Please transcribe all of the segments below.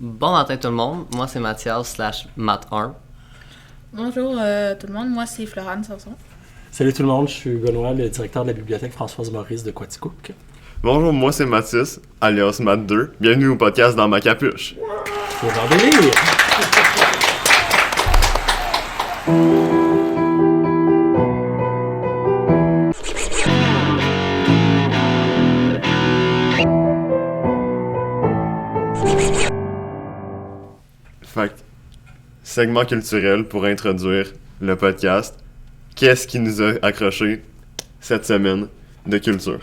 Bon matin tout le monde, moi c'est Mathias /Matt1. Bonjour tout le monde, moi c'est Florane Sanson. Salut tout le monde, je suis Benoît, le directeur de la bibliothèque Françoise-Maurice de Quaticook. Bonjour, moi c'est Mathis, alias Matt2. Bienvenue au podcast Dans ma capuche. C'est dans des livres! Fait que, segment culturel pour introduire le podcast. Qu'est-ce qui nous a accroché cette semaine de culture?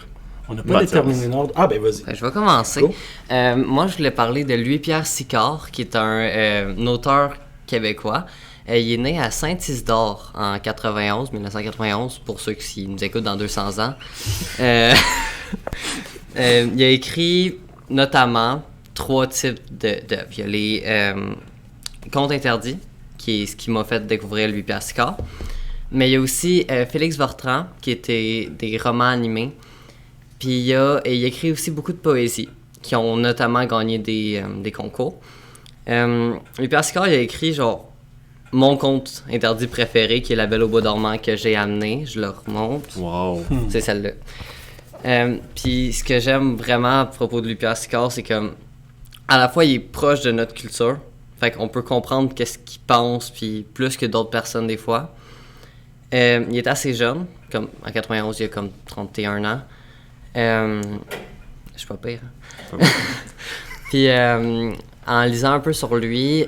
On n'a pas Mathias. déterminé l'ordre. Ah ben vas-y. Je vais commencer. Go. Moi je voulais parler de Louis-Pierre Sicard, qui est un auteur québécois. Il est né à Saint-Isidore en 1991, pour ceux qui nous écoutent dans 200 ans. Il a écrit notamment 3 types d'œuvres. Il y a les Contes interdits, qui est ce qui m'a fait découvrir Louis-Pierre Sicard. Mais il y a aussi Félix Fortran, qui était des romans animés. Puis il écrit aussi beaucoup de poésie, qui ont notamment gagné des concours. Louis-Pierre Sicard, il a écrit genre mon conte interdit préféré, qui est La Belle au bois dormant, que j'ai amené. Je le remonte. Wow! C'est celle-là. Puis ce que j'aime vraiment à propos de Louis-Pierre Sicard, c'est que à la fois il est proche de notre culture, fait qu'on peut comprendre qu'est-ce qu'il pense, puis plus que d'autres personnes des fois. Il est assez jeune, comme en 91 il a comme 31 ans. Je suis pas pire. Puis en lisant un peu sur lui,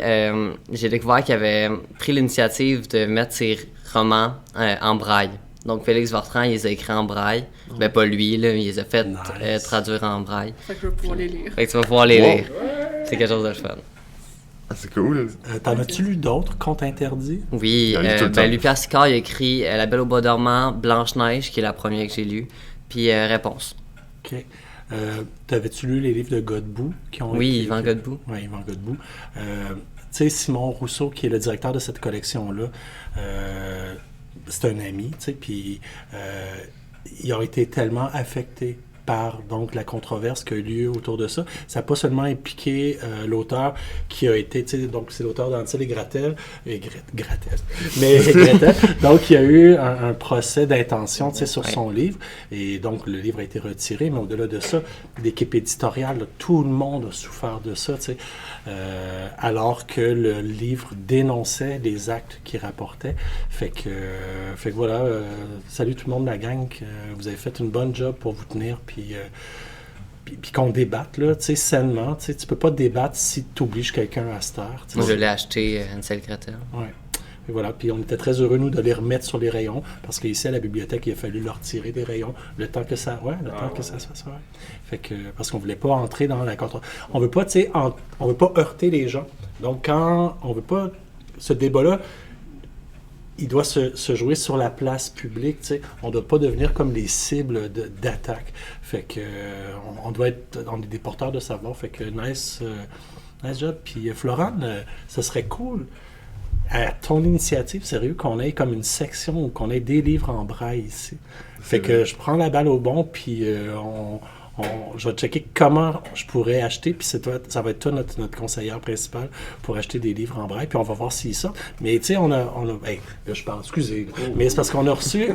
j'ai découvert qu'il avait pris l'initiative de mettre ses romans en braille. Donc Félix Fortran, il les a écrits en braille. Ben pas lui, là, il les a fait Nice. traduire en braille. Fait que je vais pouvoir les lire. Fait que tu vas pouvoir les Wow. lire. C'est quelque chose de fun. Ah, c'est cool! T'en as-tu lu d'autres, Contes interdits? Oui, Il a lu tout le temps. Louis-Pierre Sicard, il a écrit La Belle au bois dormant, Blanche-Neige, qui est la première que j'ai lue, puis Réponse. OK. T'avais-tu lu les livres de Godbout? Oui, Yvan Godbout. Oui, Yvan Godbout. Tu sais, Simon Rousseau, qui est le directeur de cette collection-là, c'est un ami, tu sais, puis ils ont été tellement affectés par donc la controverse qui a eu lieu autour de ça. Ça n'a pas seulement impliqué l'auteur qui a été, tu sais, donc c'est l'auteur d'Hansel et Gretel, Gretel, mais Gretel, donc il y a eu un procès d'intention, tu sais, sur son livre, et donc le livre a été retiré, mais au-delà de ça, l'équipe éditoriale, là, tout le monde a souffert de ça, tu sais, alors que le livre dénonçait les actes qu'il rapportait. Fait que voilà, salut tout le monde de la gang, vous avez fait une bonne job pour vous tenir, puis qu'on débatte, là, tu sais, sainement. Tu sais, tu peux pas débattre si tu obliges quelqu'un à cette heure. tu sais. Moi, je l'ai acheté, Hansel et Gretel. Ouais. Et voilà, puis on était très heureux, nous, de les remettre sur les rayons, parce qu'ici, à la bibliothèque, il a fallu leur retirer des rayons, le temps que ça... Ouais, le temps que ça se fasse, ouais. Fait que, parce qu'on voulait pas entrer dans la contre... On veut pas, tu sais, on veut pas heurter les gens. Donc, quand on veut pas... Ce débat-là, il doit se jouer sur la place publique, tu sais. On ne doit pas devenir comme les cibles d'attaque. Fait que on doit être, on est des porteurs de savoir. Fait que nice job. Puis Florane, ce serait cool, à ton initiative, sérieux, qu'on ait comme une section où qu'on ait des livres en braille ici. Fait que je prends la balle au bon, puis je vais checker comment je pourrais acheter, puis c'est toi, ça va être toi notre conseillère principale pour acheter des livres en braille, puis on va voir s'ils sortent. Mais tu sais, on a hey, là, je parle, excusez, mais c'est parce qu'on a reçu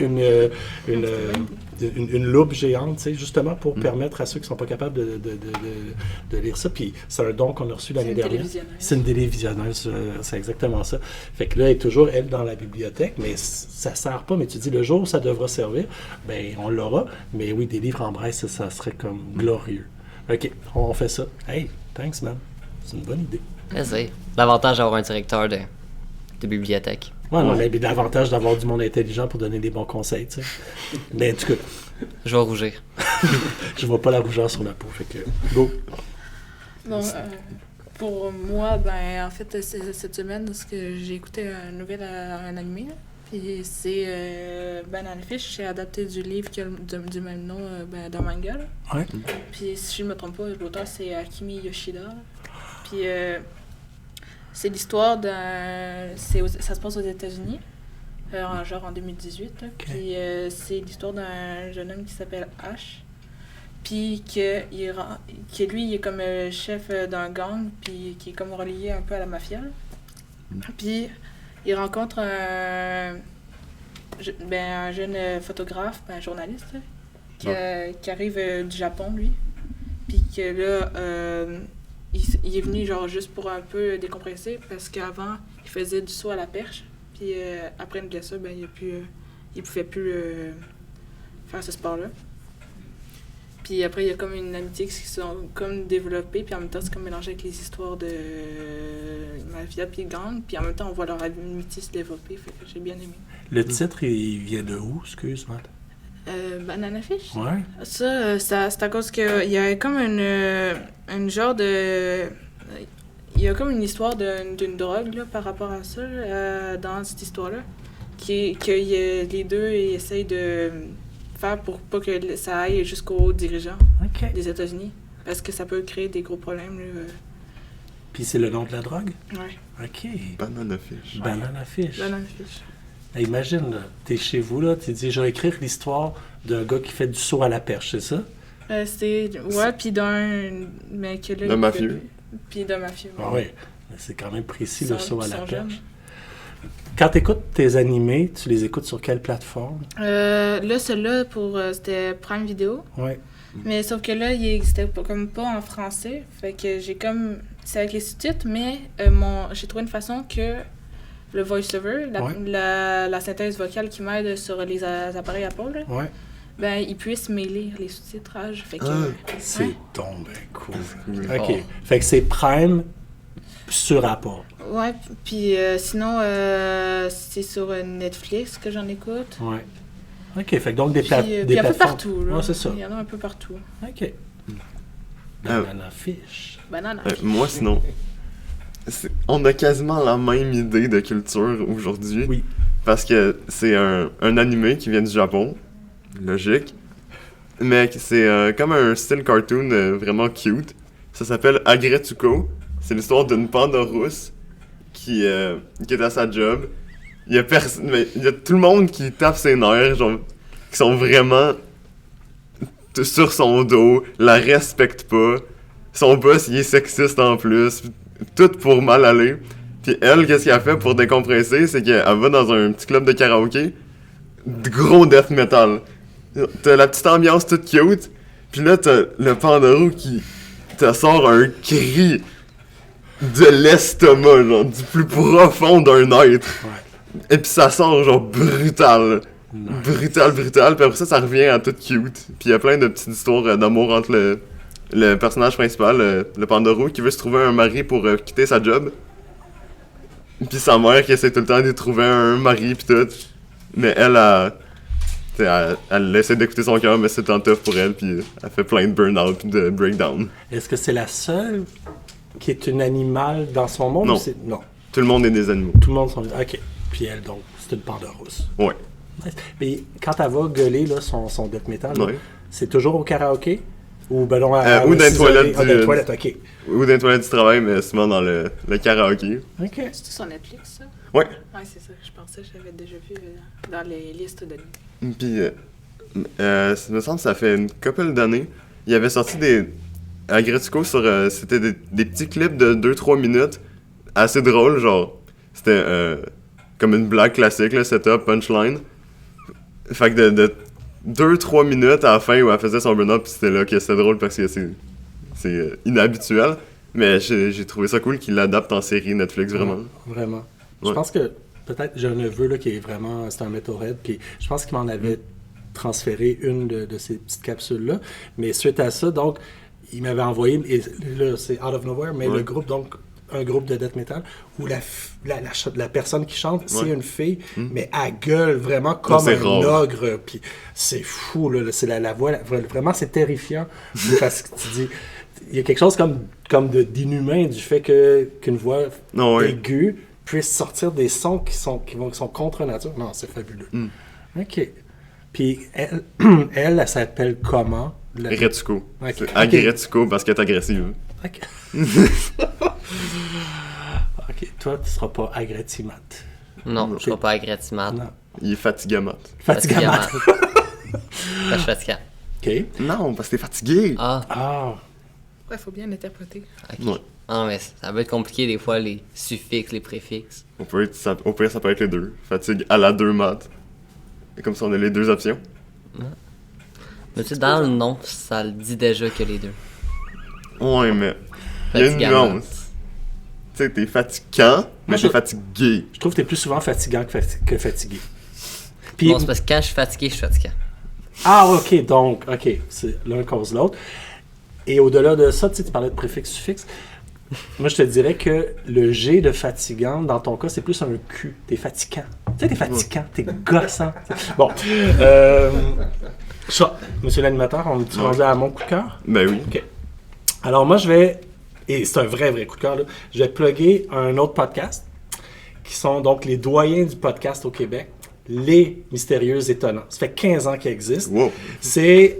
une loupe géante, tu sais, justement pour permettre à ceux qui sont pas capables de lire ça, puis c'est un don qu'on a reçu l'année dernière. C'est une télévisionneuse, c'est exactement ça. Fait que là, elle est toujours, elle, dans la bibliothèque, mais ça sert pas, mais tu dis, le jour où ça devra servir, ben on l'aura, mais oui, des livres en braille, ça serait comme glorieux. OK, on fait ça. Hey, thanks, man. C'est une bonne idée. C'est l'avantage d'avoir un directeur de bibliothèque. Ouais, non, mais l'avantage d'avoir du monde intelligent pour donner des bons conseils, tu sais. Mais en tout cas, Je vais rougir. je vois pas la rougeur sur la peau, fait que go. Bon, pour moi, ben en fait, cette semaine, parce que j'ai écouté un animé, là. Puis c'est Banana Fish, c'est adapté du livre qui a du même nom, d'un manga, là. Ouais. Puis si je ne me trompe pas, l'auteur c'est Akimi Yoshida, là. Puis c'est l'histoire ça se passe aux États-Unis, genre en 2018, là. Ok. Puis c'est l'histoire d'un jeune homme qui s'appelle Ash. puis que lui, il est comme chef d'un gang, puis qui est comme relié un peu à la mafia. Puis il rencontre un jeune photographe, un journaliste, là, qui arrive du Japon, lui. Puis que là, il est venu genre juste pour un peu décompresser, parce qu'avant, il faisait du saut à la perche. Puis après une blessure, ben, il pouvait plus faire ce sport-là. Puis après, il y a comme une amitié qui se sont comme développées, puis en même temps, c'est comme mélangé avec les histoires de mafia puis gang, puis en même temps, on voit leur amitié se développer, fait que j'ai bien aimé. Le titre, il vient de où, excuse, Matt? Banana Fish? Ouais. Ça, c'est à cause qu'il y a comme une genre de... Il y a comme une histoire d'une drogue là, par rapport à ça, dans cette histoire-là, que les deux ils essayent de faire pour pas que ça aille jusqu'aux dirigeants des États-Unis, parce que ça peut créer des gros problèmes. Là. Puis c'est le nom de la drogue? Ouais. OK. Banana Fish. Banana Fish. Banana Fish. Hey, imagine, là, t'es chez vous, là, tu dis, je vais écrire l'histoire d'un gars qui fait du saut à la perche, c'est ça? Puis d'un... Mais que là, D'un mafieux. Puis d'un mafieux. Ah oui, c'est quand même précis, le saut à la perche. Jeunes. Quand tu écoutes tes animés, tu les écoutes sur quelle plateforme? Là, celui-là, c'était Prime Video. Ouais. Mais sauf que là, il existait comme pas en français. Fait que j'ai comme... C'est avec les sous-titres, mais j'ai trouvé une façon que le voice-over, la synthèse vocale qui m'aide sur les appareils Apple, là, Ouais. ben, il puisse mêler les sous-titrages. Fait que... C'est donc bien cool. Cool. OK. Fait que c'est Prime sur Apple. Ouais, puis sinon, c'est sur Netflix que j'en écoute. Ouais. OK, fait que donc des Puis un peu plateformes. partout, là. Ouais, c'est ça. Il y en a un peu partout. OK. Banana Fish. Banana. Moi, sinon, on a quasiment la même idée de culture aujourd'hui. Oui. Parce que c'est un animé qui vient du Japon. Logique. Mais c'est comme un style cartoon vraiment cute. Ça s'appelle Agretsuko. C'est l'histoire d'une panda rousse qui est à sa job. Il y a tout le monde qui tape ses nerfs, genre, qui sont vraiment sur son dos, la respecte pas. Son boss, il est sexiste en plus. Tout pour mal aller. Puis elle, qu'est-ce qu'elle fait pour décompresser? C'est qu'elle va dans un petit club de karaoké. Gros death metal. T'as la petite ambiance toute cute. Puis là, t'as le pandaro qui te sort un cri de l'estomac, genre, du plus profond d'un être. Ouais. Et puis ça sort, genre, brutal. Nice. Brutal. Puis après ça revient à tout cute. Puis il y a plein de petites histoires d'amour entre le personnage principal, le pandaro, qui veut se trouver un mari pour quitter sa job. Puis sa mère qui essaie tout le temps de trouver un mari pis tout. Mais elle essaie d'écouter son cœur, mais c'est tant tough pour elle, puis elle fait plein de burn-out pis de breakdown. Est-ce que c'est la seule qui est une animale dans son monde? Non. Ou non. Tout le monde est des animaux. Tout le monde sont... OK. Puis elle, donc, c'est une panda rousse. Ouais. Nice. Mais quand elle va gueuler là, son death metal, là, Ouais. c'est toujours au karaoké? Ou ben non, ou dans les toilettes dans les toilettes, OK. Ou dans les toilettes du travail, mais souvent dans le karaoké. OK. C'est sur Netflix, ça? Ouais. Ouais, c'est ça. Je pensais que j'avais déjà vu dans les listes de... Puis, ça me semble que ça fait une couple d'années. Il y avait sorti à Gretsuko c'était des petits clips de 2-3 minutes, assez drôles, genre, c'était comme une blague classique, là, setup, punchline. Fait que de 2-3 minutes à la fin où elle faisait son burn-up, pis c'était là que c'était drôle parce que c'est inhabituel. Mais j'ai trouvé ça cool qu'il l'adapte en série Netflix, vraiment. Vraiment. Ouais. Je pense que peut-être j'ai un neveu là, qui est vraiment, c'est un metalhead, puis je pense qu'il m'en avait transféré une de ces petites capsules-là. Mais suite à ça, donc, il m'avait envoyé, et là, c'est out of nowhere, mais le groupe, donc, un groupe de death metal, où la personne qui chante, c'est une fille, mais elle gueule vraiment comme un ogre, puis c'est fou, là, c'est la voix, vraiment, c'est terrifiant, parce que tu dis, il y a quelque chose comme d'inhumain du fait qu'une voix aiguë puisse sortir des sons qui sont contre nature. Non, c'est fabuleux. OK. Puis elle s'appelle comment? Retsuko. Okay. C'est Agretsuko parce qu'elle est agressive. OK. OK. Toi, tu seras pas Agretimat. Non, je ne serai pas Agretimat. Non. Il est fatigamat. Fatigamat. Je suis fatigant. OK. Non, parce que t'es fatigué. Ah, Ah, Ouais, faut bien l'interpréter. ok. Ouais. Ah, mais ça va être compliqué des fois, les suffixes, les préfixes. Au pire, ça peut être les deux. Fatigue à la 2 maths. Et comme ça, on a les deux options. Mais tu sais, dans le nom, ça le dit déjà que les deux. Ouais, mais il y a une Fatigant. nuance. Tu sais, t'es fatigant, mais je- t'es fatigué. je trouve que t'es plus souvent fatigant que fatigué. Puis, Non, c'est parce que quand je suis fatigué, je suis fatiguant. ah, OK, donc, OK, c'est l'un cause l'autre. Et au-delà de ça, tu sais, tu parlais de préfixe, suffixe. Moi, je te dirais que le G de fatigant, dans ton cas, c'est plus un Q. T'es fatigant. Tu sais, t'es fatigant, t'es gossant. Bon. Ça, monsieur l'animateur, on est rendu à mon coup de cœur? Ben oui. OK. Alors, moi, je vais, et c'est un vrai coup de cœur, là, je vais plugger un autre podcast, qui sont donc les doyens du podcast au Québec, Les Mystérieux Étonnants. Ça fait 15 ans qu'ils existent. Wow. C'est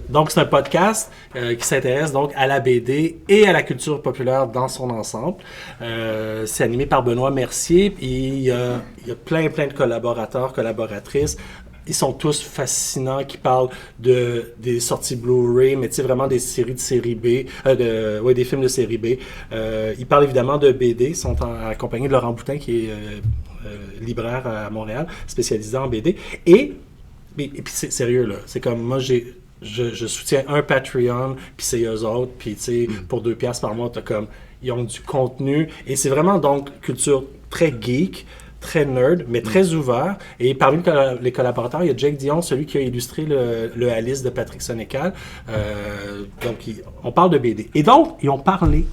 donc c'est un podcast qui s'intéresse donc à la BD et à la culture populaire dans son ensemble. C'est animé par Benoît Mercier. Puis il y a plein de collaborateurs, collaboratrices. Ils sont tous fascinants, qui parlent des sorties Blu-ray, mais tu sais, vraiment des séries de série B, des films de série B. Ils parlent évidemment de BD, ils sont accompagnés de Laurent Boutin, qui est libraire à Montréal, spécialisé en BD. Et puis c'est sérieux, là. C'est comme, moi, je soutiens un Patreon, puis c'est eux autres, puis tu sais, pour 2$ par mois, ils ont du contenu. Et c'est vraiment, donc, culture très geek, très nerd, mais très ouvert. Et parmi les collaborateurs, il y a Jake Dion, celui qui a illustré le Alice de Patrick Sénécal. Donc, on parle de BD. Et donc, ils ont parlé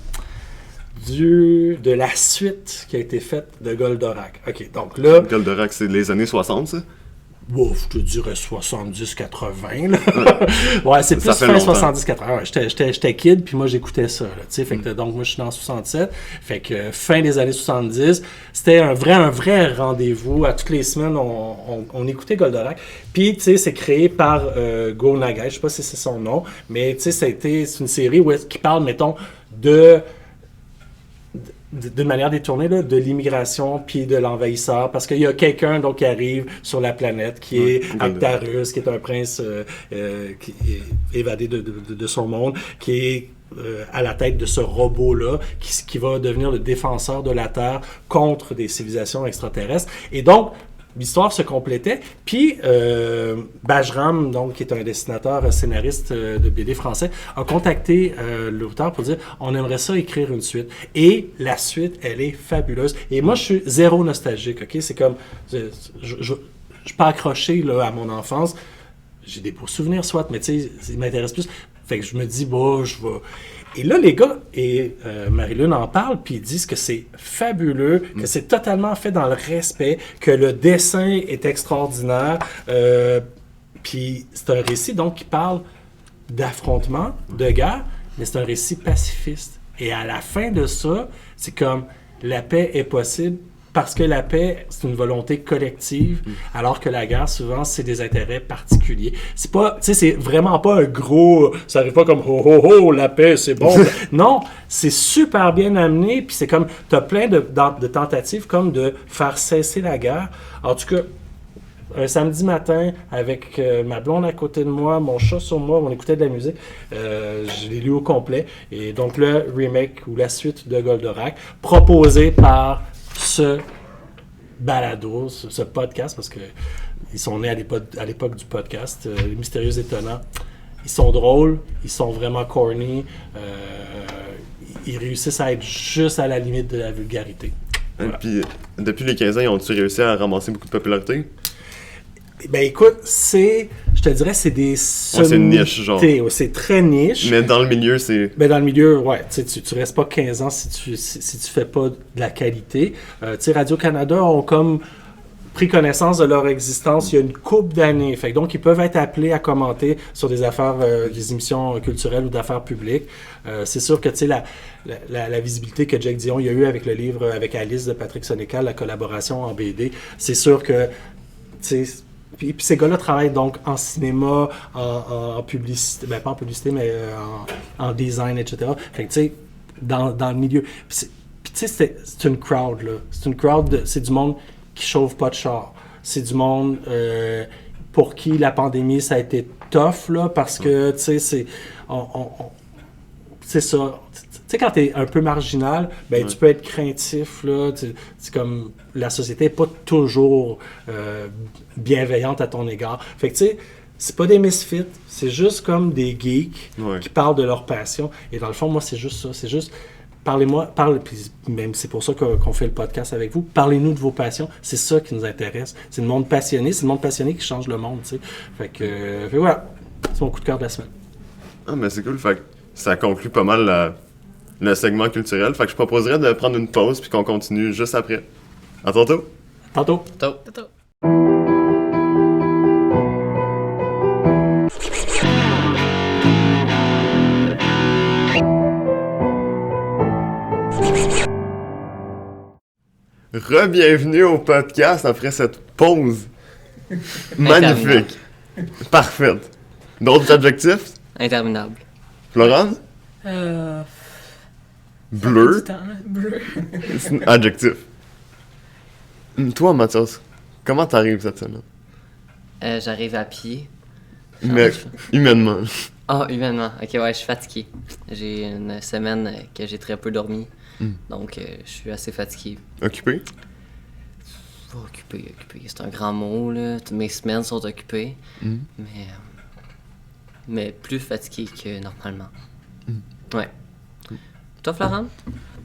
de la suite qui a été faite de Goldorak. OK, donc là... Goldorak, c'est les années 60, ça? Wow, je te dirais 70-80, là. Ouais, c'est plus Ça fait fin longtemps. 70-80. Ouais, j'étais kid, puis moi, j'écoutais ça, là, tu sais. Fait que, donc, moi, je suis dans 67. Fait que, fin des années 70, c'était un vrai rendez-vous. À toutes les semaines, on écoutait Goldorak. Puis, tu sais, c'est créé par Go Nagai. Je sais pas si c'est son nom, mais, tu sais, c'est une série qui parle, mettons, d'une manière détournée, là, de l'immigration puis de l'envahisseur, parce qu'il y a quelqu'un donc qui arrive sur la planète qui est Actarus, qui est un prince qui est évadé de son monde, qui est à la tête de ce robot-là, qui va devenir le défenseur de la Terre contre des civilisations extraterrestres. Et donc, l'histoire se complétait. Puis, Bajram, donc, qui est un dessinateur, scénariste de BD français, a contacté l'auteur pour dire « On aimerait ça écrire une suite. » Et la suite, elle est fabuleuse. Et moi, je suis zéro nostalgique, OK? C'est comme... Je suis pas accroché là, à mon enfance. J'ai des beaux souvenirs, soit, mais tu sais, il m'intéresse plus. Fait que je me dis, bon, je vais... Et là, les gars, et Marie-Lune en parle, puis ils disent que c'est fabuleux, que c'est totalement fait dans le respect, que le dessin est extraordinaire. Puis c'est un récit, donc, qui parle d'affrontement, de guerre, mais c'est un récit pacifiste. Et à la fin de ça, c'est comme la paix est possible parce que la paix, c'est une volonté collective, alors que la guerre, souvent, c'est des intérêts particuliers. C'est pas, tu sais, c'est vraiment pas un gros, ça arrive pas comme la paix, c'est bon. Non, c'est super bien amené, puis c'est comme, t'as plein de tentatives comme de faire cesser la guerre. En tout cas, un samedi matin, avec ma blonde à côté de moi, mon chat sur moi, on écoutait de la musique. Je l'ai lu au complet. Et donc, le remake ou la suite de Goldorak, proposé par ce balado, ce podcast, parce que ils sont nés à l'époque du podcast, Les Mystérieux Étonnants. Ils sont drôles, ils sont vraiment corny, ils réussissent à être juste à la limite de la vulgarité. Voilà. Puis, depuis les 15 ans, ils ont-tu réussi à ramasser beaucoup de popularité? Ben écoute, je te dirais, c'est des c'est une niche, genre. C'est très niche. Mais dans le milieu, c'est... Ben dans le milieu, ouais, tu restes pas 15 ans si tu fais pas de la qualité. Tu sais, Radio-Canada ont comme pris connaissance de leur existence il y a une couple d'années. Fait que donc, ils peuvent être appelés à commenter sur des affaires, des émissions culturelles ou d'affaires publiques. C'est sûr que, tu sais, la visibilité que Jake Dion il y a eu avec le livre, avec Alice de Patrick Sénécal, la collaboration en BD, c'est sûr que, tu sais, puis ces gars-là travaillent donc en cinéma, en publicité, ben pas en publicité, mais en design, etc. Fait que tu sais, dans le milieu. Puis tu sais, c'est une crowd, là. C'est une crowd, c'est du monde qui chauffe pas de char. C'est du monde pour qui la pandémie, ça a été tough, là, parce que, tu sais, c'est ça. Tu sais, quand t'es un peu marginal, ben, tu peux être craintif, là. C'est comme, la société n'est pas toujours bienveillante à ton égard. Fait que, tu sais, c'est pas des misfits, c'est juste comme des geeks qui parlent de leur passion. Et dans le fond, moi, c'est juste ça. C'est juste, puis même c'est pour ça qu'on fait le podcast avec vous. Parlez-nous de vos passions. C'est ça qui nous intéresse. C'est le monde passionné. C'est le monde passionné qui change le monde, tu sais. Fait que voilà. C'est mon coup de cœur de la semaine. Ah, mais c'est cool. Fait que ça conclut pas mal le segment culturel. Fait que je proposerais de prendre une pause puis qu'on continue juste après. À tantôt! Tantôt. Tantôt. Re-bienvenue au podcast après cette pause magnifique. Parfaite. D'autres adjectifs? Interminable. Florence? Bleu? Bleu. C'est un adjectif. Toi, Mathias, comment t'arrives cette semaine? J'arrive à pied. Mais humainement. Ah, humainement. Ok, ouais, je suis fatigué. J'ai une semaine que j'ai très peu dormi. Donc, je suis assez fatigué. Occupé? Occupé. C'est un grand mot, là. Toutes mes semaines sont occupées. Mais plus fatigué que normalement. Ouais. Toi, Florent?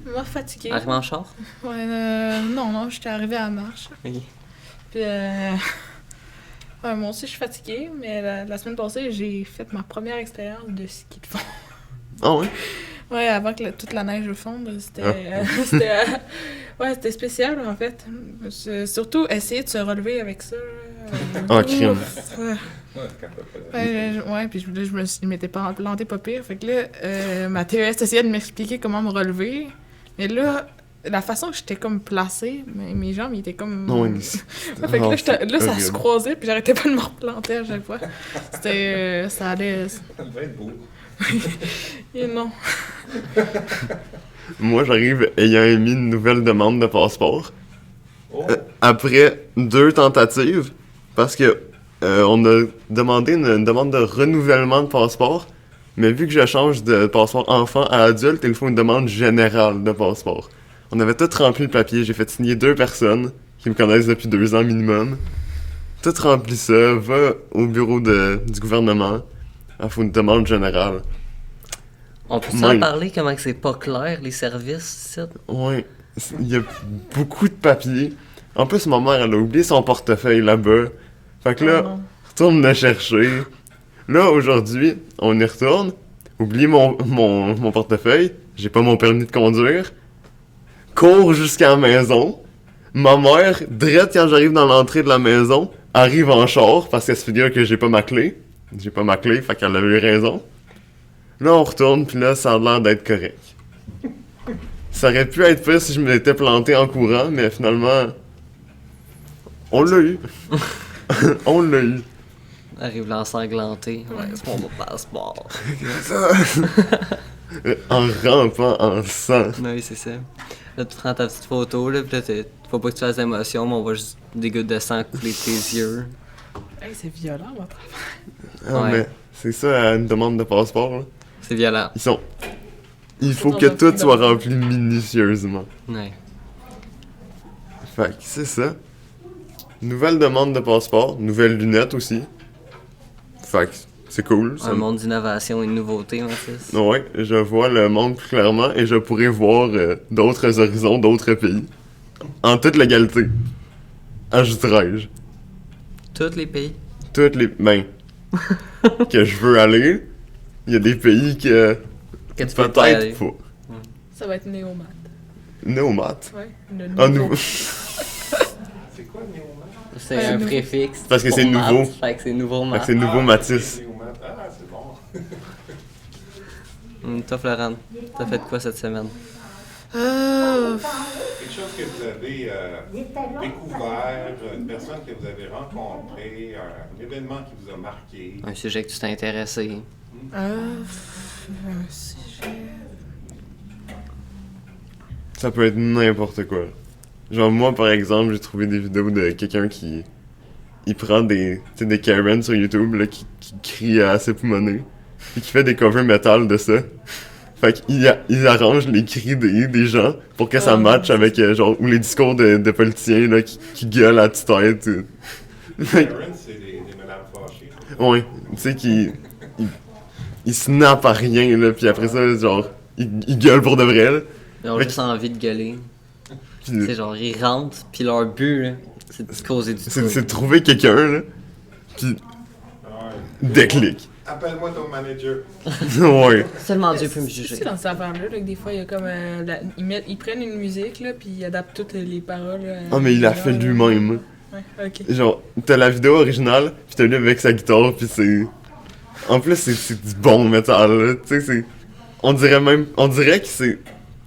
Moi, fatiguée. Arrivé en char? Ouais, non, j'étais arrivée à la marche. Ok. Puis, ouais, moi aussi, je suis fatiguée, mais la semaine passée, j'ai fait ma première expérience de ski de fond. Ah ouais? Ouais, avant que toute la neige fonde, c'était c'était spécial, en fait. Surtout, essayer de se relever avec ça. Crime. Ouais, puis je m'étais pas planté pas pire. Fait que là, ma TES essayait de m'expliquer comment me relever. Mais là, la façon que j'étais comme placée, mes jambes, ils étaient comme... fait que là, ça se croisait, puis j'arrêtais pas de me replanter à chaque fois. C'était... ça allait... Ça devait être beau. Et non. Moi, j'arrive ayant émis une nouvelle demande de passeport. Oh. Après 2 tentatives, parce que on a demandé une demande de renouvellement de passeport, mais vu que je change de passeport enfant à adulte, il faut une demande générale de passeport. On avait tout rempli le papier, j'ai fait signer 2 personnes qui me connaissent depuis 2 ans minimum. Tout rempli ça, va au bureau du gouvernement, il faut une demande générale. On peut en parler comment que c'est pas clair, les services, ici? Ouais, il y a beaucoup de papiers. En plus, ma mère, elle a oublié son portefeuille là-bas. Fait que là, retourne le chercher. Là, aujourd'hui, on y retourne. Oublie mon portefeuille. J'ai pas mon permis de conduire. Cours jusqu'à la maison. Ma mère, direct quand j'arrive dans l'entrée de la maison, arrive en char parce qu'elle se fait dire que j'ai pas ma clé. J'ai pas ma clé, fait qu'elle a eu raison. Là, on retourne, puis là, ça a l'air d'être correct. Ça aurait pu être pire si je m'étais planté en courant, mais finalement, on l'a eu. On l'a eu. Arrive l'ensanglanté. Ouais, c'est mon passeport. En rampant en sang. Oui, c'est ça. Là, tu prends ta petite photo, là, pis là, faut pas que tu fasses d'émotion, mais on voit juste des gouttes de sang couler de tes yeux. Hey, c'est violent, votre affaire. Ah, Ouais. mais c'est ça, une demande de passeport, là. C'est violent. Il faut que tout soit rempli minutieusement. Ouais. Fait que c'est ça. Nouvelle demande de passeport, nouvelles lunettes aussi. Fait que c'est cool. Un monde d'innovation et de nouveauté, en fait. Ouais, je vois le monde plus clairement et je pourrais voir d'autres horizons, d'autres pays. En toute légalité. Ajouterais-je. Tous les pays. Toutes les... Ben... que je veux aller. Il y a des pays que tu peux pas aller. peut-être pas. Ça va être Néomat. Néomat. Ouais. C'est quoi le néomat? C'est un préfixe. Parce que pour c'est mat. nouveau. Fait que c'est nouveau Fait mat. que c'est nouveau Matisse. Néomat. Ah, c'est bon. Toi, Florent, t'as fait quoi cette semaine? Quelque chose que vous avez découvert, une personne que vous avez rencontrée, un événement qui vous a marqué. Un sujet que tu t'es intéressé. Si Ça peut être n'importe quoi. Genre moi par exemple, j'ai trouvé des vidéos de quelqu'un qui il prend tu sais, des Karen sur YouTube, là, qui crient à ses poumonés, et qui fait des covers metal de ça. Fait qu'il arrange les cris des gens pour que ça matche avec, genre, ou les discours de politiciens, là, qui gueulent à tue-tête. Karen, c'est des madames fâchées. Ouais, tu sais, il snap à rien, là, pis après ça, genre, il gueule pour de vrai, là. Ils ont Fait juste envie de gueuler. Pis, C'est genre, ils rentrent, puis leur but, là, c'est de causer du c'est trouble. de trouver quelqu'un, là, pis Ouais. déclic. Appelle-moi ton manager. Ouais. Seulement Dieu peut me Tu sais, juger. dans ces affaires-là, que des fois, il y a comme. Ils prennent une musique, là, puis ils adaptent toutes les paroles. Ah, mais il l'a fait lui-même. Ouais, ok. Genre, t'as la vidéo originale, pis t'as lui avec sa guitare, pis c'est... En plus, c'est du bon métal, là. Tu sais, c'est... On dirait que c'est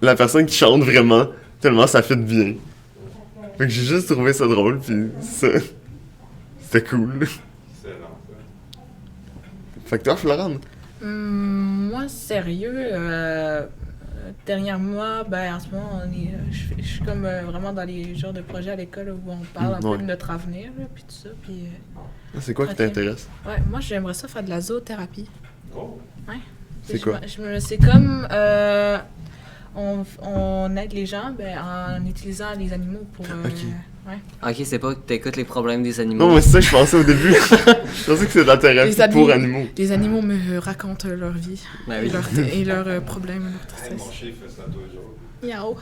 la personne qui chante vraiment, tellement ça fit bien. Fait que j'ai juste trouvé ça drôle, pis ça... C'était cool. Excellent, ça. Fait que toi, Florane? Moi, sérieux, dernièrement, ben, en ce moment, je suis comme vraiment dans les genres de projets à l'école où on parle un peu Ouais. de notre avenir, là, puis tout ça. Puis, C'est quoi qui Ok. t'intéresse? ouais, moi, j'aimerais ça faire de la zoothérapie. Oh, C'est quoi? C'est comme on aide les gens ben, en utilisant les animaux pour. Ok. Ouais. Ok, c'est pas que t'écoutes les problèmes des animaux. Non, mais c'est ça que je pensais au début. Je pensais que c'était de la thérapie Les pour animaux. animaux. Les animaux me racontent leur vie Ben oui. et leurs problèmes, leurs hey, mon tristesses. chien il fait ça toujours. Miaou.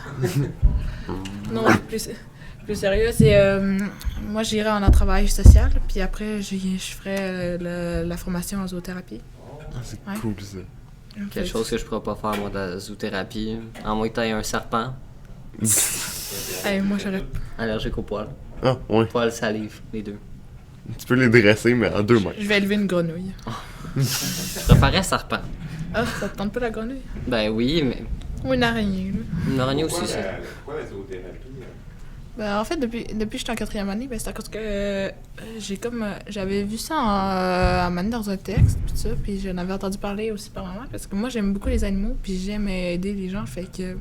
Non, plus sérieux, c'est moi j'irai en travail social, puis après je ferai la formation en zoothérapie. Ah, c'est Ouais. cool, ça. Quelque chose que je pourrais pas faire, moi, de la zoothérapie. À moins que t'aies un serpent, Hey, moi j'aurais. allergique aux poils. Ah, ouais. Poils, salive, les deux. Tu peux les dresser, mais à 2 mètres. Je vais élever une grenouille. Je préférais serpent. Ah, ça te tente pas la grenouille? Ben oui, mais Ou une araignée, là. une araignée aussi, Pourquoi ça. pourquoi la zoothérapie? Ben, en fait, depuis que j'étais en 4e année, ben, c'est à cause que j'avais vu ça à un moment donné dans un texte, puis tout ça, puis j'en avais entendu parler aussi par maman, parce que moi, j'aime beaucoup les animaux, puis j'aime aider les gens, fait que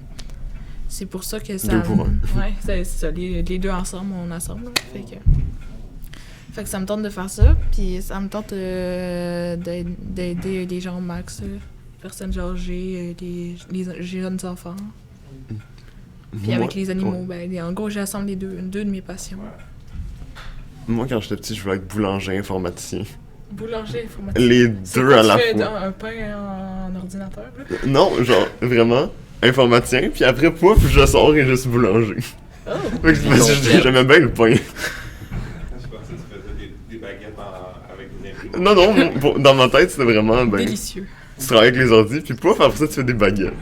c'est pour ça que ça... Deux pour un. Ouais, c'est ça, les deux ensemble, on ensemble, là, fait que ça me tente de faire ça, puis ça me tente d'aider les gens au max, personnes âgées, les jeunes enfants. Puis avec les animaux, ben, en gros, j'assemble les deux de mes passions. Moi, quand j'étais petit, je voulais être boulanger informaticien. Boulanger, informatique. Les C'est deux quoi, à la tu fais fois. un pain en ordinateur, là? Non, genre, vraiment, informaticien, puis après, pouf, je sors et je suis boulanger. Oh! Fait que j'aimais bien le pain. Je pensais que tu faisais des baguettes avec des imprimés. Non, non, dans ma tête, c'était vraiment, ben, Délicieux. tu travailles avec les ordi, puis pouf, après ça, tu fais des baguettes.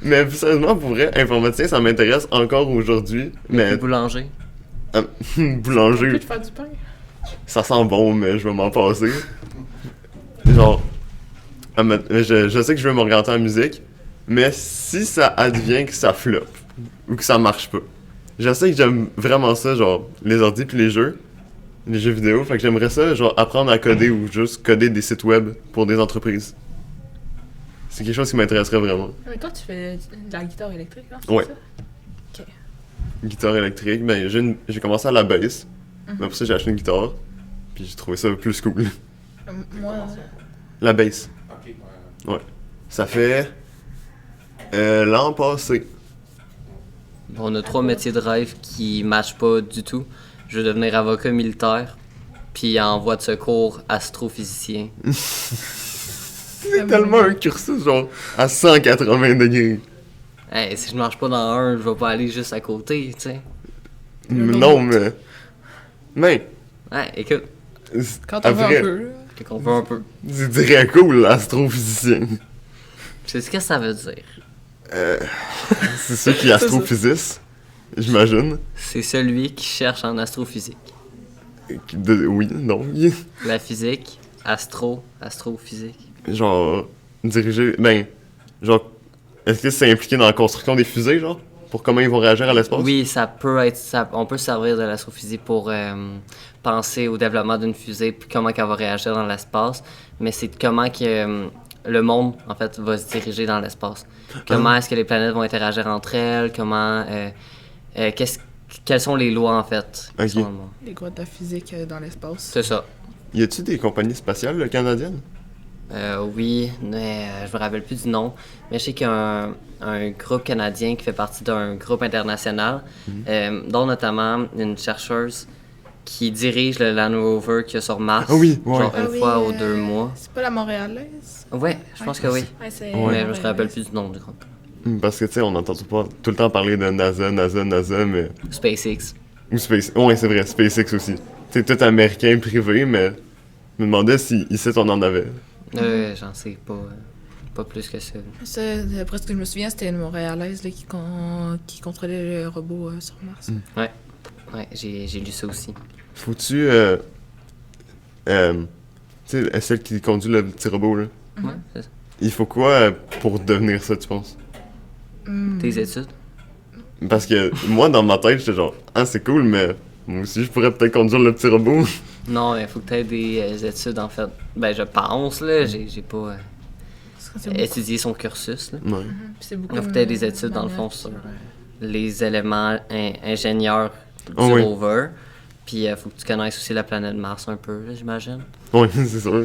Mais plus sérieusement, pour vrai, informaticien, ça m'intéresse encore aujourd'hui, mais Boulanger. Tu boulanger, peux te faire du pain? ça sent bon, mais je vais m'en passer. Genre, je sais que je veux m'orienter en musique, mais si ça advient que ça floppe, ou que ça marche pas, je sais que j'aime vraiment ça, genre, les ordi puis les jeux vidéo, fait que j'aimerais ça, genre, apprendre à coder ou juste coder des sites web pour des entreprises. C'est quelque chose qui m'intéresserait vraiment. Mais toi, tu fais de la guitare électrique, hein? Ouais. Ça? Ok. Guitare électrique, ben j'ai commencé à la bass, mais après ça j'ai acheté une guitare, puis j'ai trouvé ça plus cool. Moi, La bass. Ok, Ça fait l'an passé. On a 3 métiers de rêve qui matchent pas du tout. Je veux devenir avocat militaire, puis en voie de secours, astrophysicien. C'est tellement un cursus genre à 180 degrés. Hey, si je marche pas dans un, je vais pas aller juste à côté, tu sais. Non, mais. Mais. Ouais, écoute, quand on veut après, un peu, là. c'est qu'on veut un peu. C'est très cool, l'astrophysicien. C'est ce que ça veut dire. C'est ceux qui astrophysicent, j'imagine. C'est celui qui cherche en astrophysique. Oui, non. La physique, astrophysique. Genre, diriger. Ben, genre, est-ce que c'est impliqué dans la construction des fusées, genre? Pour comment ils vont réagir à l'espace? Oui, ça peut être. On peut se servir de l'astrophysique pour penser au développement d'une fusée, puis comment elle va réagir dans l'espace. Mais c'est comment que le monde, en fait, va se diriger dans l'espace. Comment est-ce que les planètes vont interagir entre elles, comment. quelles sont les lois, en fait. qui Ok. sont dans le monde. Les lois de la physique dans l'espace. C'est ça. Y a-tu des compagnies spatiales canadiennes? Oui, mais je me rappelle plus du nom. Mais je sais qu'il y a un groupe canadien qui fait partie d'un groupe international, dont notamment une chercheuse qui dirige le Land Rover qui est sur Mars. Ah oui, ouais. Genre Ah une oui, fois ou 2 mois. C'est pas la Montréalaise? Ouais, je pense que oui. Ouais, c'est Mais je me rappelle plus du nom du groupe. Parce que, tu sais, on entend tout le temps parler de NASA, mais... SpaceX. Ou Space... Ouais, c'est vrai, SpaceX aussi. C'est tout américain privé, mais... Je me demandais si ici on en avait. J'en sais pas plus que ça. Ça, d'après ce que je me souviens, c'était une Montréalaise là, qui contrôlait le robot sur Mars. Ouais, j'ai lu ça aussi. Faut-tu... tu sais, celle qui conduit le petit robot, là. Ouais, c'est ça. Il faut quoi pour devenir ça, tu penses? Tes études? Parce que moi, dans ma tête, j'étais genre, ah, c'est cool, mais moi aussi, je pourrais peut-être conduire le petit robot. Non, il faut que tu aies des études, en fait. Ben, je pense, là. J'ai pas Parce que c'est beaucoup- étudié son cursus, là. Ouais. puis c'est beaucoup Il faut que tu aies des études, dans le fond, sur les éléments ingénieurs du Ah oui. rover. Puis il faut que tu connaisses aussi la planète Mars un peu, là, j'imagine. Ouais, c'est sûr.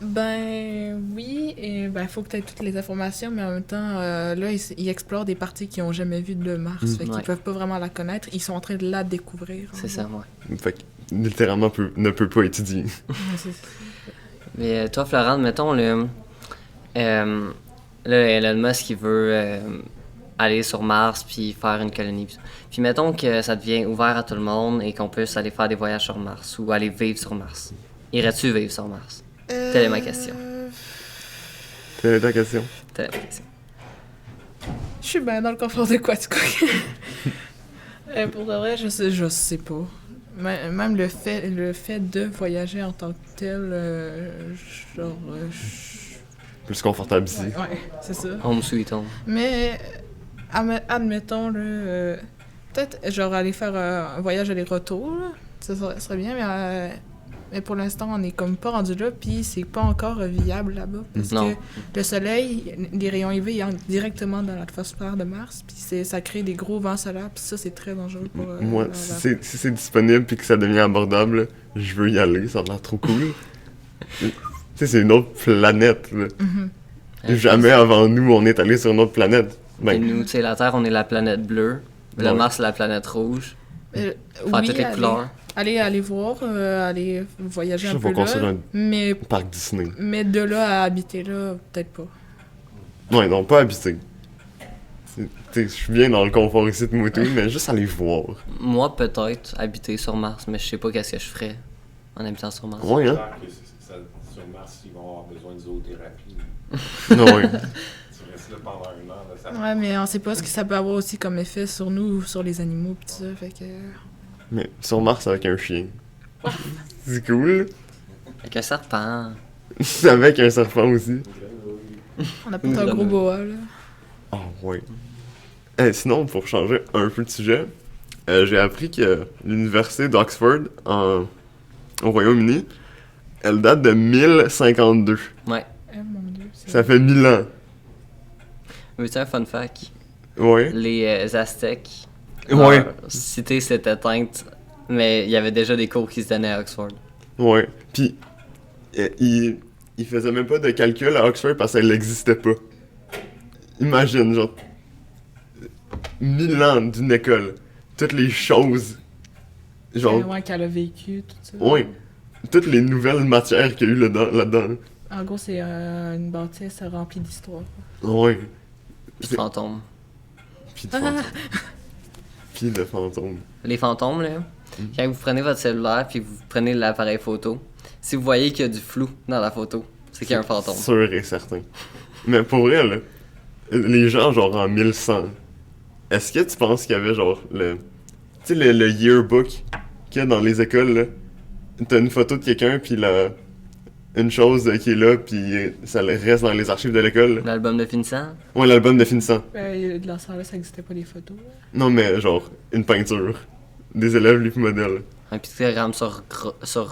Ben oui, et ben faut que tu aies toutes les informations, mais en même temps, là, ils explorent des parties qu'ils n'ont jamais vues de Mars, fait qu'ils Ouais. peuvent pas vraiment la connaître. Ils sont en train de la découvrir. en C'est ça, gros. ouais. Fait que, littéralement, ne peut pas étudier. Ouais, c'est- Mais toi, Florent, mettons, là, Elon Musk, il veut aller sur Mars puis faire une colonie. Puis mettons que ça devient ouvert à tout le monde et qu'on puisse aller faire des voyages sur Mars ou aller vivre sur Mars. Irais-tu vivre sur Mars? Telle est ma question. Quelle est ta question? Telle est ma question. Je suis bien dans le confort de Quaticook. Pour de vrai, je sais pas. Même le fait de voyager en tant que tel, genre... Plus confortable ici. ouais, c'est ça. Home sweet home. Mais admettons, là, peut-être genre aller faire un voyage aller-retour, là, ça serait bien, mais pour l'instant, on est comme pas rendu là, puis c'est pas encore viable là-bas. Parce Non. que le soleil, les rayons UV, ils entrent directement dans l'atmosphère de Mars, puis ça crée des gros vents solaires, puis ça, c'est très dangereux pour... Moi, si c'est disponible puis que ça devient abordable, je veux y aller, ça a l'air trop cool. Tu sais, c'est une autre planète, là. Jamais avant nous, on est allé sur une autre planète. Et Ben, nous, tu sais, la Terre, on est la planète bleue. Le Ouais. Mars, c'est la planète rouge. oui, Faire toutes les couleurs. aller voir, aller voyager je un vais peu construire là, un mais parc Disney. de là à habiter là, peut-être pas. Ouais, non, pas habiter. Tu sais, je suis bien dans le confort ici de Moutou, mais juste aller voir. Moi, peut-être, habiter sur Mars, mais je sais pas qu'est-ce que je ferais en habitant sur Mars. Ouais, hein? J'espère que sur Mars, ils vont avoir besoin de zoothérapie. Non, ouais. Tu restes là pendant un an, là, ça Ouais, mais on sait pas ce que ça peut avoir aussi comme effet sur nous ou sur les animaux pis tout ça, fait que... Mais sur Mars avec un chien. C'est cool. Avec un serpent. Avec un serpent aussi. On apporte un gros boa, là. Ah ouais. Sinon, pour changer un peu de sujet, j'ai appris que l'université d'Oxford au Royaume-Uni, elle date de 1052. Ouais. Mon Dieu, c'est... Ça fait 1000 ans. Veux-tu un fun fact? Ouais. Les Aztèques, Ouais. leur cité s'est éteinte, mais il y avait déjà des cours qui se donnaient à Oxford. Ouais. Puis, il faisait même pas de calcul à Oxford parce qu'elle n'existait pas. Imagine, genre, 1000 ans d'une école. Toutes les choses. Genre, Ouais, qu'elle a vécu, tout ça. ouais. Toutes les nouvelles matières qu'il y a eu là-dedans. En gros, c'est une bâtisse remplie d'histoire. Ouais. Puis de fantômes. Puis de fantômes. Puis de fantômes. Les fantômes, là, quand vous prenez votre cellulaire puis vous prenez l'appareil photo, si vous voyez qu'il y a du flou dans la photo, c'est qu'il y a un fantôme. Sûr et certain. Mais pour vrai, là, les gens, genre en 1100, est-ce que tu penses qu'il y avait, genre, tu sais, le yearbook qu'il y a dans les écoles, là? T'as une photo de quelqu'un, puis une chose qui est là, puis ça reste dans les archives de l'école. L'album de finissant? Ouais, l'album de finissant. De l'ensemble, ça n'existait pas les photos. Non, mais genre, une peinture. Des élèves les plus modèles. Un pictogramme sur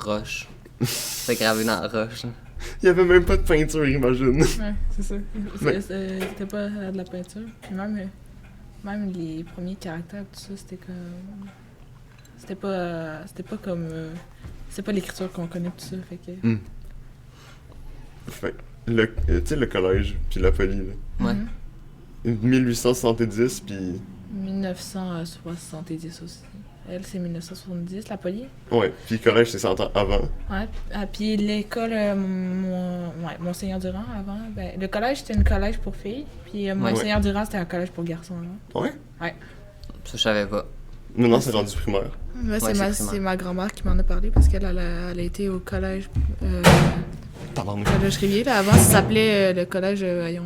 roche. C'est gravé dans la roche. là. Il y avait même pas de peinture, imagine. Ouais, c'est ça. Mais- C'était pas de la peinture. Puis même les premiers caractères, tout ça, c'était comme... C'était pas comme... c'est pas l'écriture qu'on connaît, tout ça, fait que... Fait tu sais, le collège, puis la poli, là. Ouais. 1870, puis... 1970 aussi. Elle, c'est 1970, la poly. Ouais, puis le collège, c'est 100 ans avant. Ouais. Puis l'école, Monseigneur Durand, avant. Ben, le collège, c'était un collège pour filles. Puis Monseigneur Durand, c'était un collège pour garçons. Avant. Ouais? Ouais. Ça, je savais pas. Maintenant, c'est rendu primaire. Ouais, c'est c'est ma grand-mère qui m'en a parlé parce qu'elle elle a été au collège. Tabarnak. Collège Rivier, là. Avant, ça s'appelait le collège, voyons.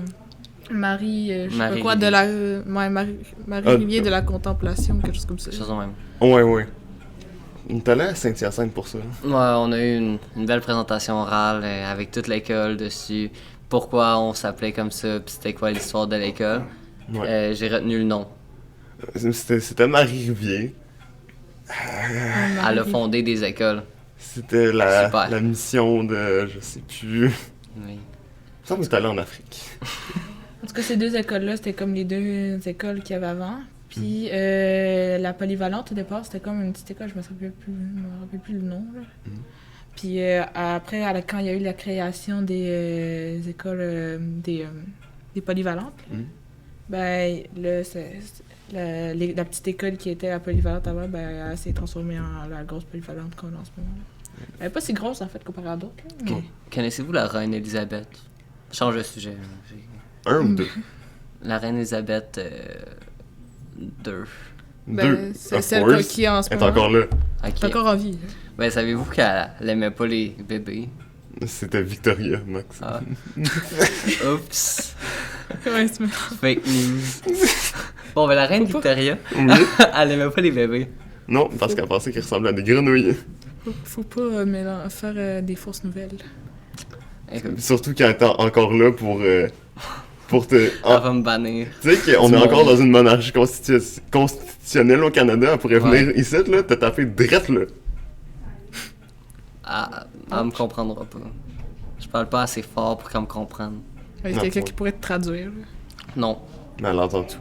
Marie, je sais pas Marie quoi, Rivier. Marie Ah, Rivier de la Contemplation, quelque chose comme ça. Chose de même. Ouais. On est allé à Saint-Hyacinthe pour ça. Ouais, on a eu une belle présentation orale avec toute l'école dessus. Pourquoi on s'appelait comme ça, puis c'était quoi l'histoire de l'école. Ouais. J'ai retenu le nom. C'était Marie Rivier. Elle a fondé des écoles. C'était Super. la mission de... je sais plus... Oui. Ça me est allé en Afrique. En tout cas, ces deux écoles-là, c'était comme les deux écoles qu'il y avait avant. Puis la polyvalente, au départ, c'était comme une petite école, je me rappelle plus le nom. Là. Puis après, quand il y a eu la création des écoles, des polyvalentes, ben là, la petite école qui était la polyvalente avant, ben elle s'est transformée en la grosse polyvalente qu'on a en ce moment. Elle n'est pas si grosse, en fait, comparée à d'autres. Là, mais... Connaissez-vous la reine Elisabeth? Change de sujet. Un ou deux? La reine Elisabeth II. Ben, Deux. c'est Of celle course. qui est en ce Elle est moment. encore là. Ok. Elle est encore en vie. Ben, savez-vous qu'elle aimait pas les bébés? C'était Victoria, Max. Ah. Oups. Ouais, c'est Fake news. Bon, ben, la reine Victoria, Oui. elle aimait pas les bébés. Non, parce qu'elle pensait qu'ils ressemblaient à des grenouilles. Faut pas faire des fausses nouvelles. Surtout qu'elle était encore là pour te... Elle va me bannir. Tu sais qu'on Du est encore monde. dans une monarchie constitutionnelle au Canada, elle pourrait venir ici, là, te taper drette, là. Elle me comprendra pas. Je parle pas assez fort pour qu'elle me comprenne. Il y a Non, quelqu'un faut- qui pourrait te traduire. Là. Non, Mais elle entend tout.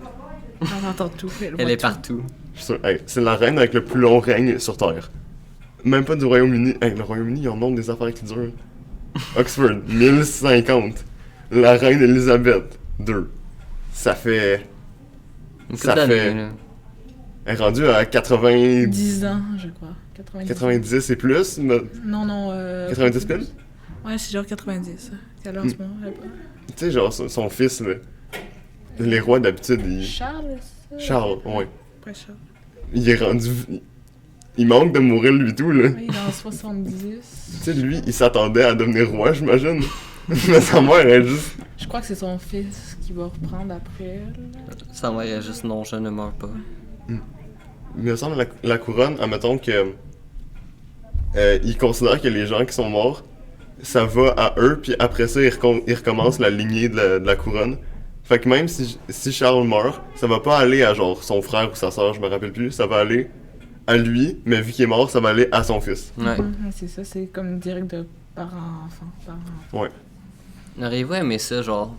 On entend tout. elle voit est tout. partout. Je suis sûr. Hey, c'est la reine avec le plus long règne sur Terre. Même pas du Royaume-Uni. Hey, le Royaume-Uni, ils en ont des affaires qui durent. Oxford, 1050. La reine Elisabeth, 2. Ça fait... Une Ça couple d'années, fait- là. Elle est rendue à 90... 10 ans, je crois. 90 et plus. Mais... Non. 90 piles? Ouais, c'est genre 90. Quelle heure en ce moment? Tu sais, genre, son fils, là. Les rois, d'habitude, Charles, ça? Charles, ouais. Après Charles. Il est rendu... Il manque de mourir, lui, tout, là. Ouais, il est en 70. Tu sais, lui, il s'attendait à devenir roi, j'imagine. Mais sa mère, elle est juste... Je crois que c'est son fils qui va reprendre après. Là. Ça m'a juste non, je ne meurs pas. Il me semble la couronne, admettons que... il considère que les gens qui sont morts, ça va à eux, puis après ça, ils recommencent la lignée de la couronne. Fait que même si Charles meurt, ça va pas aller à genre son frère ou sa soeur, je me rappelle plus, ça va aller à lui, mais vu qu'il est mort, ça va aller à son fils. Ouais. C'est ça, c'est comme direct de parent-enfant. Ouais. Auriez-vous aimé ça, genre,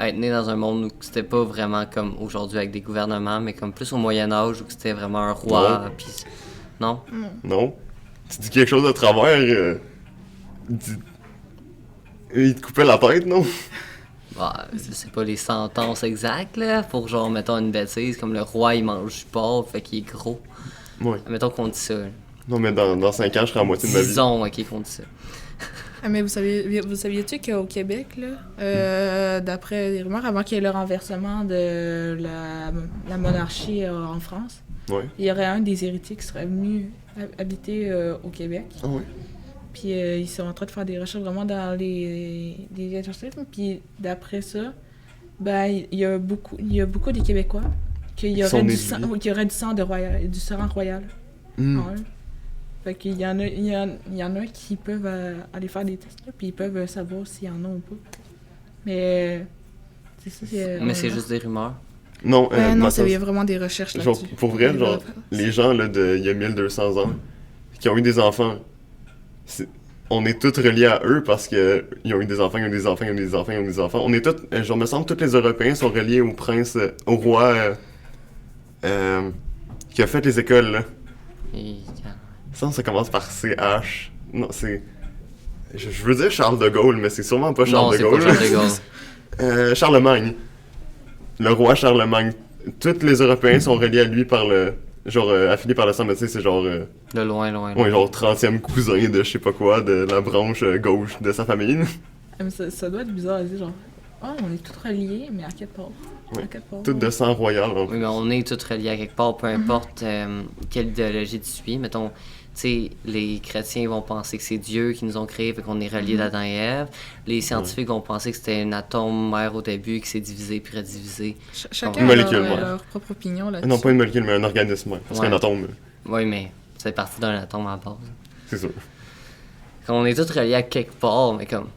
être né dans un monde où c'était pas vraiment comme aujourd'hui avec des gouvernements, mais comme plus au Moyen-Âge où c'était vraiment un roi, pis... Non? Non? Tu dis quelque chose de travers, il te coupait la tête, non? Bah, c'est pas les sentences exactes, là, pour genre, mettons une bêtise, comme le roi, il mange du porc, fait qu'il est gros. Ouais. Mettons qu'on dit ça. là. Non, mais dans 5 ans, je serai à moitié de ma vie. Disons, ok, qu'on dit ça. Ah, mais vous saviez-tu qu'au Québec, là, d'après les rumeurs, avant qu'il y ait le renversement de la monarchie en France, Ouais. il y aurait un des héritiers qui serait venu habiter au Québec. Ah oui? Puis ils sont en train de faire des recherches vraiment dans les exorcismes. Puis d'après ça, ben il y a beaucoup des Québécois qui sont aurait nés du de sang, lui. qui aurait du sang du sang royal. Hmm. en eux. Fait qu'il y en a qui peuvent aller faire des tests là, puis ils peuvent savoir s'il y en a ou pas. Mais c'est ça. Mais c'est juste des rumeurs. Non, Ouais, non, Mathias, il y a vraiment des recherches genre, là-dessus. pour vrai, genre, les gens, là, il y a 1200 ans, qui ont eu des enfants, on est tous reliés à eux parce que ils ont eu des enfants, ils ont eu des enfants, ils ont eu des enfants, ils ont eu des enfants. On est tous, genre, me semble, tous les Européens sont reliés au prince, au roi, qui a fait les écoles, là. Et Ça commence par CH. Non, c'est... Je veux dire Charles de Gaulle, mais c'est sûrement pas Charles Non, de c'est Gaulle. pas Charles de Gaulle. Charlemagne. Le roi Charlemagne. Tous les Européens sont reliés à lui par le... Genre, affiliés par le sang, mais tu sais, c'est genre... De loin, loin. ouais, genre 30e cousin de je sais pas quoi, de la branche gauche de sa famille. Mais ça doit être bizarre, genre, on est tous reliés, mais à quel part? Ouais. À quel part? Tout de sang royal. En Oui, plus. mais on est tous reliés à quelque part, peu importe quelle idéologie tu suis. Mettons, tu sais, les chrétiens vont penser que c'est Dieu qui nous ont créés, fait qu'on est reliés d'Adam et Ève. Les scientifiques vont penser que c'était un atome mère au début qui s'est divisé puis redivisé. Chacun Une a molécule, leur, ouais. leur propre opinion là-dessus. Non, pas une molécule, mais un organisme. Ouais. Parce Ouais. qu'un atome, Oui, mais c'est parti d'un atome à la base. c'est sûr. On est tous reliés à quelque part, mais comme,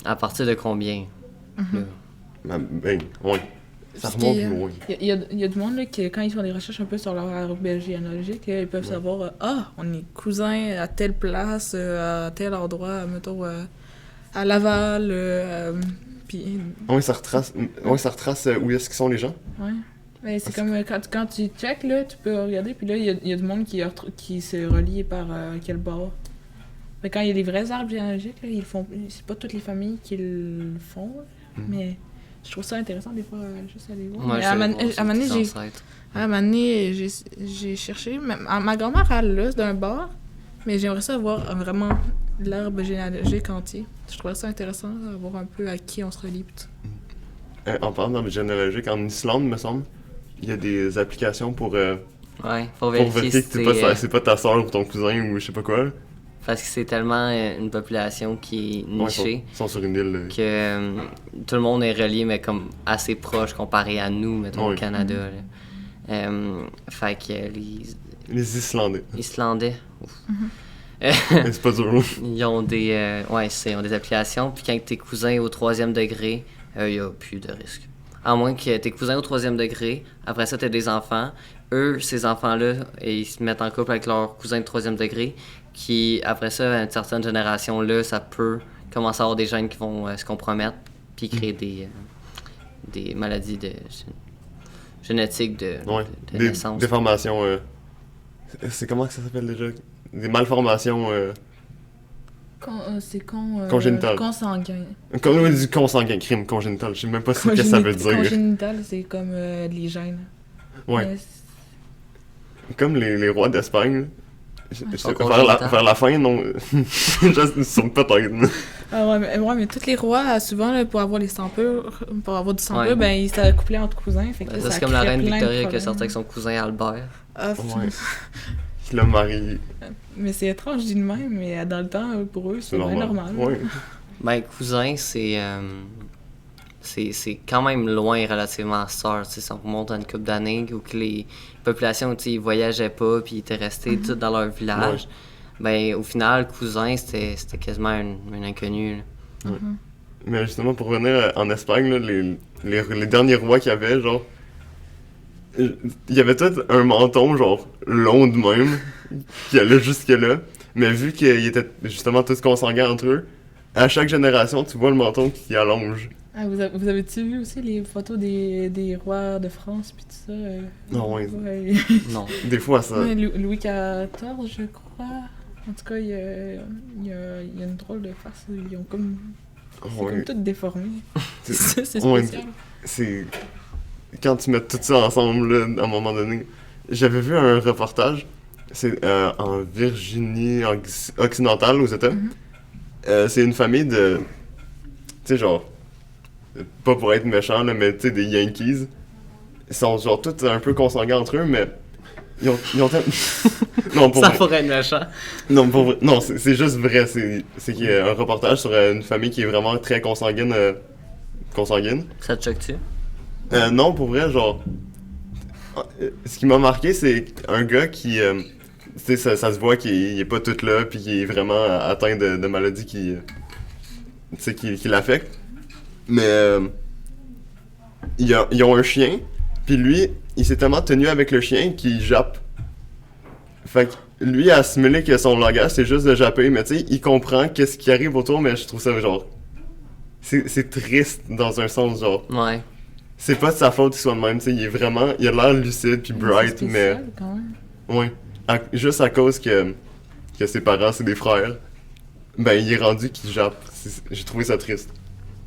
à partir de combien? Là? Ben, ouais. Ça Parce remonte qu'il y a- loin. Il y a du monde là, qui, quand ils font des recherches un peu sur leur arbre généalogique, ils peuvent savoir on est cousins à telle place, à tel endroit, mettons à Laval, puis Ouais, ça retrace où est-ce qu'ils sont les gens. ouais. Mais c'est comme quand tu check là, tu peux regarder, puis là il y a du monde qui se relie par quel bord. Mais quand il y a les vrais arbres généalogiques, là, ils font, c'est pas toutes les familles qui le font, là, mais je trouve ça intéressant des fois juste aller voir. Moi, Mais je à un sais moment- pas, à un c'est moment donné, qui j'ai sont ancêtres. à un moment donné, j'ai cherché. Ma grand-mère, elle l'a d'un bord, mais j'aimerais ça avoir vraiment l'arbre généalogique entier. Je trouverais ça intéressant, voir un peu à qui on se relie. pis tout. En parlant d'arbre généalogique, en Islande, me semble, il y a des applications pour Faut vérifier si c'est pas ta soeur ou ton cousin ou je sais pas quoi. là. parce que c'est tellement une population qui est Ouais, nichée. ils sont sur une île. Que tout le monde est relié, mais comme assez proche comparé à nous, mettons, au Oui. Canada. Là. Fait que Les Islandais. les Islandais, ouf. Mais c'est pas dur. Ils ont des, ils ont des applications, puis quand t'es cousin au 3e degré, il y a plus de risque. À moins que t'es cousin au 3e degré, après ça, t'as des enfants. Eux, ces enfants-là, ils se mettent en couple avec leur cousin de 3e degré, qui, après ça, à une certaine génération-là, ça peut commencer à avoir des gènes qui vont se compromettre, puis créer des maladies génétiques de Ouais. de naissance. Des formations. C'est comment que ça s'appelle déjà? Des malformations. C'est Congénital. consanguin. Du consanguin, crime congénital. Je sais même pas ce que ça veut dire. Congénital, c'est comme les gènes. Ouais. Mais Comme les rois d'Espagne. sont Vers congénitales. vers la fin, non. Juste sur peut-être. mais tous les rois, souvent, là, pour avoir les sang pur, pour avoir du sang Ouais. pur, ben, ils s'accouplaient entre cousins. Fait que, là, Ça, ça c'est comme la crée reine plein de Victoria qui a problèmes. sorti avec son cousin Albert. Ah, Ouais. Qui l'a marié. mais c'est étrange, je dis de même, mais dans le temps, pour eux, c'est bien normal. Ouais. Ben, cousin, c'est quand même loin relativement à sœur. Tu sais, ça remonte à une couple d'années où que les populations, tu sais, ils voyageaient pas puis ils étaient restés tous dans leur village. Ben, au final, cousin, c'était quasiment un inconnu. Là. Mais justement, pour revenir en Espagne, là, les derniers rois qu'il y avait, genre. Il y avait tout un menton, genre, long de même, qui allait jusque-là. Mais vu qu'ils étaient justement tous consanguins entre eux, à chaque génération, tu vois le menton qui allonge. Ah, vous avez-tu vu aussi les photos des rois de France puis tout ça? Non, ouais. Ouais. Non. Des fois, ça. Ouais, Louis XIV, je crois. En tout cas, il y a une drôle de face. Ils ont comme... C'est Ouais. comme tout déformé. C'est- C'est ouais, spécial. c'est quand tu mets tout ça ensemble là, à un moment donné. J'avais vu un reportage, c'est en Virginie occidentale aux États. C'est une famille de, tu sais, genre, pas pour être méchant là, mais tu sais, des Yankees. Ils sont genre tous un peu consanguins entre eux, mais ils ont non, pour Ça vrai. pourrait être méchant. Non, pour vrai. Non, c'est juste vrai. C'est qu'il y a un reportage sur une famille qui est vraiment très consanguine. Consanguine. Ça te choque-tu? Non, pour vrai, genre. Ce qui m'a marqué, c'est un gars qui. Tu sais, ça se voit qu'il est pas tout là, puis qu'il est vraiment atteint de maladies qui. Tu sais, qui l'affectent. Mais. Ils ont un chien, puis lui, il s'est tellement tenu avec le chien qu'il jappe. Fait que lui, il a assimilé que son langage, c'est juste de japper, mais tu sais, il comprend qu'est-ce qui arrive autour, mais je trouve ça genre. C'est triste dans un sens, genre. Ouais. C'est pas de sa faute qu'il soit de même, tu sais, il est vraiment. Il a l'air lucide puis bright, C'est mais. spécial, quand même. Ouais. Juste à cause que. que ses parents, c'est des frères, ben il est rendu qu'il jappe. J'ai trouvé ça triste.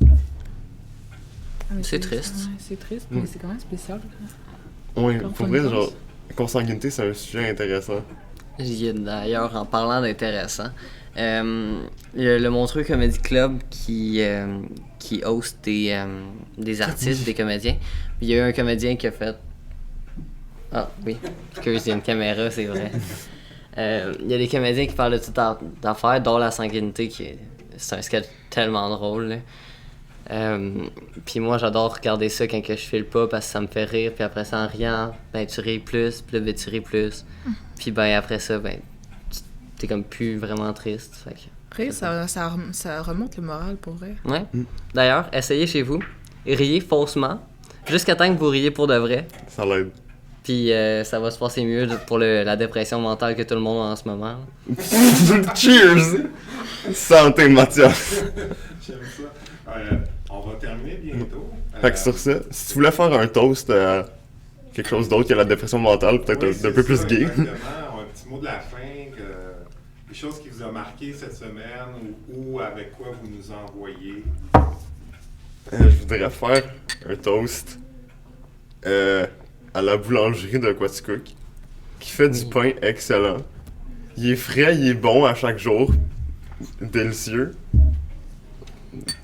Ah, mais C'est triste. Ouais, c'est triste, mais c'est quand même spécial. Oui, Comme pour fun vrai, cause. genre, consanguinité, c'est un sujet intéressant. D'ailleurs, en parlant d'intéressant, le Montreux Comedy Club qui host des artistes, des comédiens. Il y a eu un comédien qui a fait... Ah oui, excuse, il y a une caméra, c'est vrai. Il y a des comédiens qui parlent de toutes d'affaires, dont la sanguinité, c'est un sketch tellement drôle. Là. Puis moi, j'adore regarder ça quand que je file pas parce que ça me fait rire. Puis après ça, en riant, ben tu ris plus, puis là, ben tu ris plus. Puis ben après ça, ben t'es comme plus vraiment triste. Fait que... Rire, ça remonte le moral pour vrai. Ouais. D'ailleurs, essayez chez vous, riez faussement, jusqu'à temps que vous riez pour de vrai. Ça l'aide. Puis ça va se passer mieux pour la dépression mentale que tout le monde a en ce moment. Cheers! Santé, Mathias! J'aime ça. On va terminer bientôt. Fait que sur ça, si tu voulais faire un toast à quelque chose d'autre que la dépression mentale, peut-être Oui, d'un peu plus ça, gay. Exactement. Un petit mot de la fin, des choses qui vous ont marqué cette semaine ou avec quoi vous nous envoyez. Je voudrais faire un toast à la boulangerie de Quaticook qui fait du pain excellent. Il est frais, il est bon à chaque jour. Délicieux.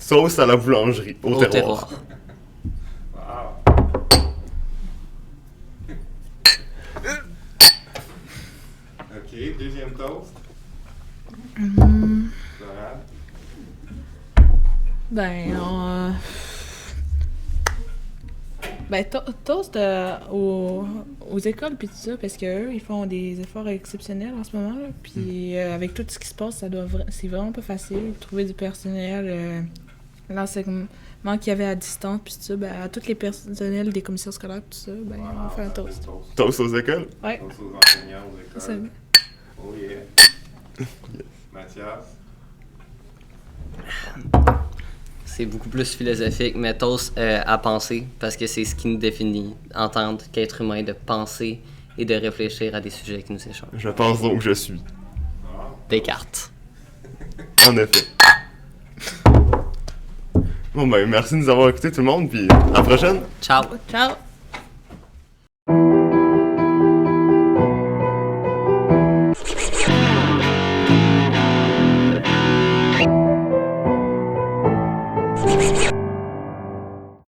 Sauce à la boulangerie, au terroir. Wow. OK, deuxième toast. Florade. Ben, toast aux écoles puis tout ça, parce qu'eux, ils font des efforts exceptionnels en ce moment. Là. Puis avec tout ce qui se passe, c'est vraiment pas facile. Trouver du personnel, l'enseignement qu'il y avait à distance, puis tout ça, ben, à tous les personnels des commissions scolaires, tout ça, ben, on fait un toast. Toast aux écoles? Ouais. Toast aux enseignants, aux Ça, écoles. Oh yeah. Mathias. C'est beaucoup plus philosophique, mais toast à penser, parce que c'est ce qui nous définit en tant qu'être humain, de penser et de réfléchir à des sujets qui nous échangent. Je pense donc que je suis. Descartes. En effet. Bon ben, merci de nous avoir écoutés tout le monde, puis à la prochaine! Ciao! Ciao!